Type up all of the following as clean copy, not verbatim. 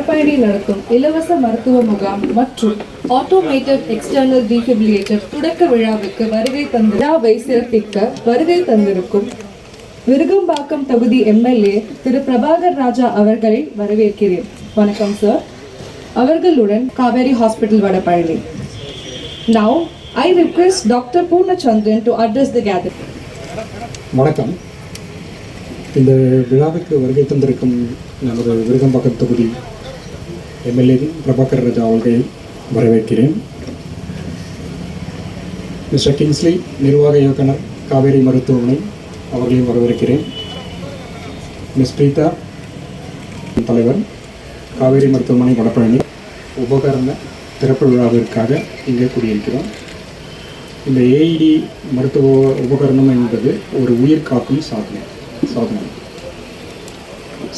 வடபழனி நடத்தும் இலவச மருத்துவ முகாம் மற்றும் ஆட்டோமேட்டட் எக்ஸ்டர்னல் டீஃபிபிரிலேட்டர் தொடக்க விழாவுக்கு வருகை தந்து விழாவை சிறப்பிக்க வருகை தந்திருக்கும் விருகம்பாக்கம் தொகுதி எம்எல்ஏ திரு பிரபாகர் ராஜா அவர்களை வரவேற்கிறேன். வணக்கம் சார். அவர்களுடன் Kaveri hospital Vadapalani. Now I request Dr. Poornachandran to address the gathering. வணக்கம். இந்த விழாவுக்கு வருகை தந்திருக்கும் நமது விருகம்பாக்கம் தொகுதி எம்எல்ஏ பிரபாகர் ராஜா அவர்களை வரவேற்கிறேன். மிஸ்டர் கிங்ஸ்லி நிர்வாக இயக்குனர் காவேரி மருத்துவமனை அவர்களையும் வரவேற்கிறேன். மிஸ் பிரீதா தலைவர் காவேரி மருத்துவமனை வடபழனி உபகரண திறப்பு விழாவிற்காக இங்கே கூடியிருக்கிறோம். இந்த AED மருத்துவ உபகரணம் என்பது ஒரு உயிர் காக்கும் சாதனம்.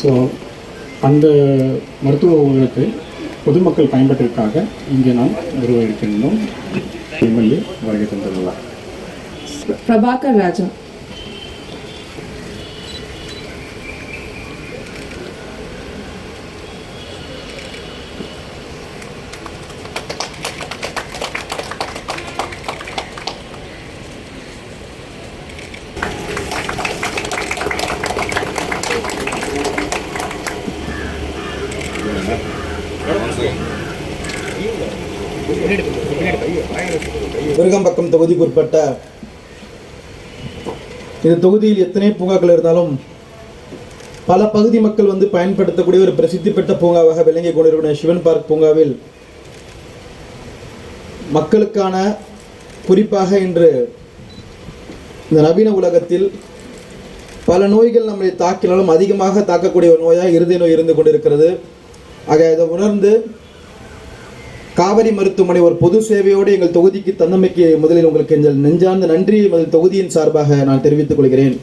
ஸோ அந்த மருத்துவ உபகரணத்தை பொதுமக்கள் பயன்பாட்டிற்காக இங்கே நாம் நிர்வகிக்கின்றோம். எம்எல்ஏ வருகை தந்துள்ளார். பிரபாகர் ராஜா. விருகம்பாக்கம் தொகுதிக்கு உட்பட்ட இந்த தொகுதியில் எத்தனை பூங்காக்கள் இருந்தாலும் பல பகுதி மக்கள் பயன்படுத்தக்கூடிய ஒரு பிரசித்தி பெற்ற பூங்காவாக விளங்கி கொண்டிருக்கிற சிவன் பார்க் பூங்காவில் மக்களுக்கான குறிப்பாக இன்று இந்த நவீன உலகத்தில் பல நோய்கள் நம்மை தாக்கினாலும் அதிகமாக தாக்கக்கூடிய ஒரு நோயாக இருதய நோய் இருந்து கொண்டிருக்கிறது. ஆக இதை உணர்ந்து காவிரி மருத்துவமனை ஒரு பொது சேவையோடு எங்கள் தொகுதிக்கு தன்னமைக்கு முதலில் உங்களுக்கு எங்கள் நெஞ்சார்ந்த நன்றியை தொகுதியின் சார்பாக நான் தெரிவித்துக் கொள்கிறேன்.